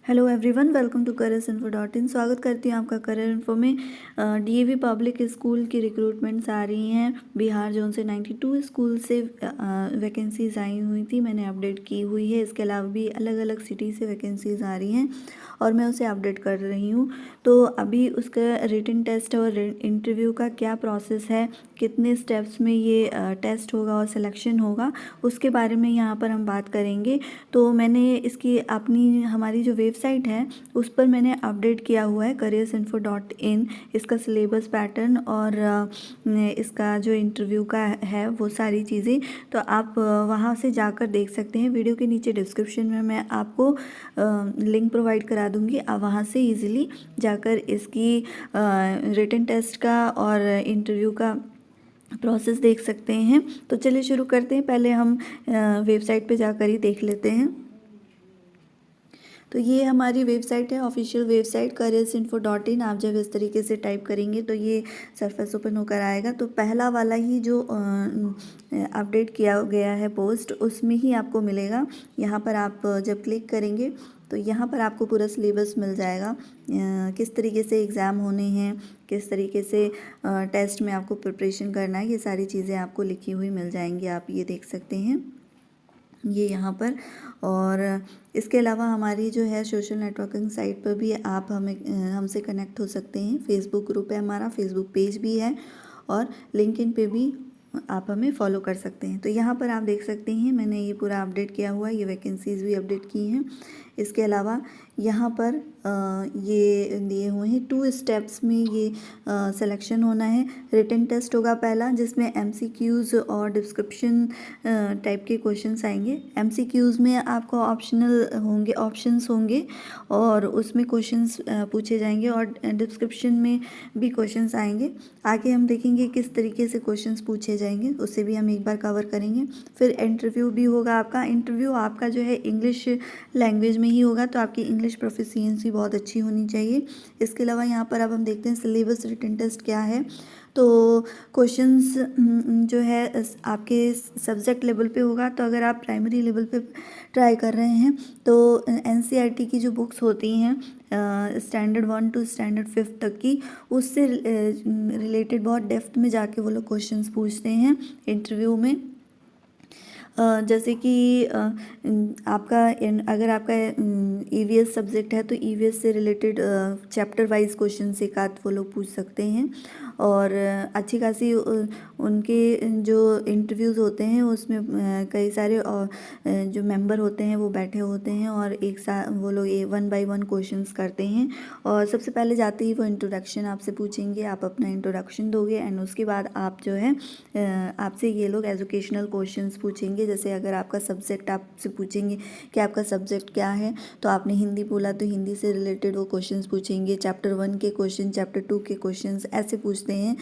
Hello everyone, welcome to careersinfo.in। स्वागत करती हूँ आपका करियर इन्फो में। डीएवी पब्लिक स्कूल की रिक्रूटमेंट्स आ रही हैं। बिहार जोन से 92 स्कूल से वैकेंसीज़ आई हुई थी, मैंने अपडेट की हुई है। इसके अलावा भी अलग अलग सिटी से वैकेंसीज़ आ रही हैं और मैं उसे अपडेट कर रही हूँ। तो अभी उसका रिटन टेस्ट और इंटरव्यू का क्या प्रोसेस है, कितने स्टेप्स में ये टेस्ट होगा और सिलेक्शन होगा, उसके बारे में यहाँ पर हम बात करेंगे। तो मैंने इसकी हमारी जो वेबसाइट है उस पर मैंने अपडेट किया हुआ है careersinfo.in। इसका सिलेबस पैटर्न और इसका जो इंटरव्यू का है वो सारी चीज़ें, तो आप वहाँ से जाकर देख सकते हैं। वीडियो के नीचे डिस्क्रिप्शन में मैं आपको लिंक प्रोवाइड करा दूँगी, आप वहाँ से इजीली जाकर इसकी रिटन टेस्ट का और इंटरव्यू का प्रोसेस देख सकते हैं। तो चलिए शुरू करते हैं। पहले हम वेबसाइट पे जाकर ही देख लेते हैं। तो ये हमारी वेबसाइट है, ऑफिशियल वेबसाइट careersinfo.in। आप जब इस तरीके से टाइप करेंगे तो ये सरफेस ओपन होकर आएगा। तो पहला वाला ही जो अपडेट किया गया है पोस्ट, उसमें ही आपको मिलेगा। यहाँ पर आप जब क्लिक करेंगे तो यहाँ पर आपको पूरा सिलेबस मिल जाएगा, किस तरीके से एग्ज़ाम होने हैं, किस तरीके से टेस्ट में आपको प्रिपरेशन करना है, ये सारी चीज़ें आपको लिखी हुई मिल जाएंगी। आप ये देख सकते हैं ये यहाँ पर। और इसके अलावा हमारी जो है सोशल नेटवर्किंग साइट पर भी आप हमसे कनेक्ट हो सकते हैं। फेसबुक ग्रुप है हमारा, फेसबुक पेज भी है और लिंक्डइन पे भी आप हमें फॉलो कर सकते हैं। तो यहाँ पर आप देख सकते हैं मैंने ये पूरा अपडेट किया हुआ है, ये वैकेंसीज़ भी अपडेट की हैं। इसके अलावा यहाँ पर ये दिए हुए हैं 2 स्टेप्स में ये सिलेक्शन होना है। रिटन टेस्ट होगा पहला, जिसमें एमसीक्यूज़ और डिस्क्रिप्शन टाइप के क्वेश्चंस आएंगे। एमसीक्यूज़ में आपको ऑप्शंस होंगे और उसमें क्वेश्चंस पूछे जाएंगे और डिस्क्रिप्शन में भी क्वेश्चंस आएंगे। आगे हम देखेंगे किस तरीके से क्वेश्चंस पूछे जाएंगे, उसे भी हम एक बार कवर करेंगे। फिर इंटरव्यू भी होगा आपका। इंटरव्यू आपका जो है इंग्लिश लैंग्वेज में ही होगा, तो आपकी इंग्लिश प्रोफिशिएंसी बहुत अच्छी होनी चाहिए। इसके अलावा यहाँ पर अब हम देखते हैं सिलेबस रिटन टेस्ट क्या है। तो क्वेश्चंस जो है आपके सब्जेक्ट लेवल पे होगा। तो अगर आप प्राइमरी लेवल पे ट्राई कर रहे हैं तो एनसीईआरटी की जो बुक्स होती हैं स्टैंडर्ड 1 टू स्टैंडर्ड 5 तक की, उससे रिलेटेड बहुत डेप्थ में जाके वो लोग क्वेश्चंस पूछते हैं इंटरव्यू में। जैसे कि अगर आपका ईवीएस सब्जेक्ट है तो ईवीएस से रिलेटेड चैप्टर वाइज क्वेश्चन एक आध वो लोग पूछ सकते हैं। और अच्छी खासी उनके जो इंटरव्यूज़ होते हैं उसमें कई सारे जो मेंबर होते हैं वो बैठे होते हैं और एक साथ वो लोग 1 बाय 1 क्वेश्चंस करते हैं। और सबसे पहले जाते ही वो इंट्रोडक्शन आपसे पूछेंगे, आप अपना इंट्रोडक्शन दोगे एंड उसके बाद आप जो है आपसे ये लोग एजुकेशनल क्वेश्चंस पूछेंगे। जैसे अगर आपका सब्जेक्ट आपसे पूछेंगे कि आपका सब्जेक्ट क्या है, तो आपने हिंदी बोला तो हिंदी से रिलेटेड वो क्वेश्चंस पूछेंगे। चैप्टर 1 के क्वेश्चन, चैप्टर 2 के क्वेश्चंस ऐसे पूछते हैं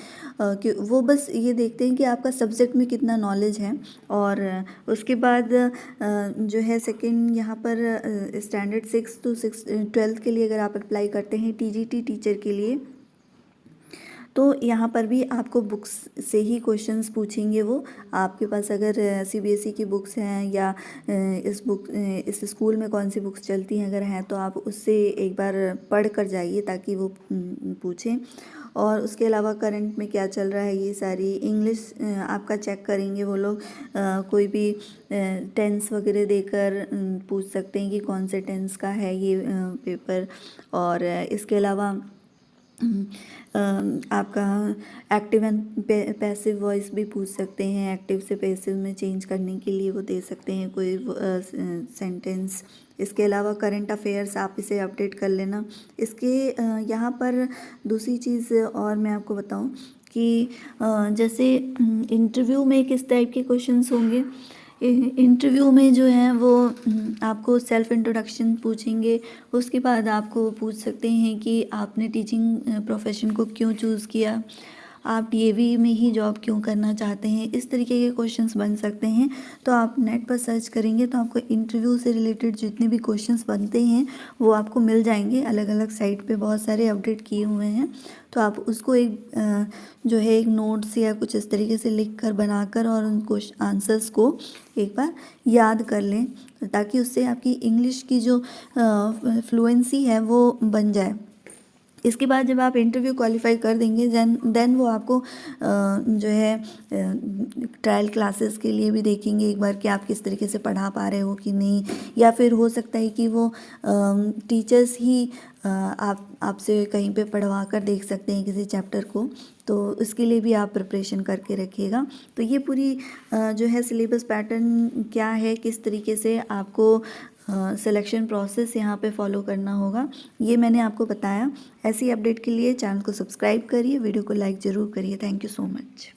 कि वो बस ये देखते हैं कि आपका सब्जेक्ट में कितना नॉलेज है। और उसके बाद जो है सेकेंड यहाँ पर स्टैंडर्ड 6 टू 12th के लिए अगर आप अप्लाई करते हैं टीजीटी टीचर के लिए, तो यहाँ पर भी आपको बुक्स से ही क्वेश्चंस पूछेंगे। वो आपके पास अगर सीबीएसई की बुक्स हैं या इस स्कूल में कौन सी बुक्स चलती हैं अगर हैं, तो आप उससे एक बार पढ़ कर जाइए ताकि वो पूछें। और उसके अलावा करंट में क्या चल रहा है ये सारी इंग्लिश आपका चेक करेंगे वो लोग। कोई भी टेंस वगैरह देकर पूछ सकते हैं कि कौन से टेंस का है ये पेपर। और इसके अलावा आपका एक्टिव एंड पैसिव वॉइस भी पूछ सकते हैं। एक्टिव से पैसिव में चेंज करने के लिए वो दे सकते हैं कोई सेंटेंस। इसके अलावा करंट अफेयर्स आप इसे अपडेट कर लेना। इसके यहाँ पर दूसरी चीज़ और मैं आपको बताऊँ कि जैसे इंटरव्यू में किस टाइप के क्वेश्चंस होंगे। इंटरव्यू में जो है वो आपको सेल्फ इंट्रोडक्शन पूछेंगे। उसके बाद आपको पूछ सकते हैं कि आपने टीचिंग प्रोफेशन को क्यों चूज़ किया। आप डीएवी में ही जॉब क्यों करना चाहते हैं, इस तरीके के क्वेश्चंस बन सकते हैं। तो आप नेट पर सर्च करेंगे तो आपको इंटरव्यू से रिलेटेड जितने भी क्वेश्चंस बनते हैं वो आपको मिल जाएंगे। अलग अलग साइट पे बहुत सारे अपडेट किए हुए हैं, तो आप उसको एक जो है एक नोट्स या कुछ इस तरीके से लिख कर बनाकर और उन क्वेश्चन आंसर्स को एक बार याद कर लें, ताकि उससे आपकी इंग्लिश की जो फ्लुएंसी है वो बन जाए। इसके बाद जब आप इंटरव्यू क्वालिफाई कर देंगे देन वो आपको जो है ट्रायल क्लासेस के लिए भी देखेंगे एक बार कि आप किस तरीके से पढ़ा पा रहे हो कि नहीं, या फिर हो सकता है कि वो टीचर्स ही आपसे कहीं पे पढ़वा कर देख सकते हैं किसी चैप्टर को, तो इसके लिए भी आप प्रिपरेशन करके रखिएगा। तो ये पूरी जो है सिलेबस पैटर्न क्या है, किस तरीके से आपको सिलेक्शन प्रोसेस यहाँ पे फॉलो करना होगा, ये मैंने आपको बताया। ऐसी अपडेट के लिए चैनल को सब्सक्राइब करिए, वीडियो को लाइक ज़रूर करिए। Thank you so much.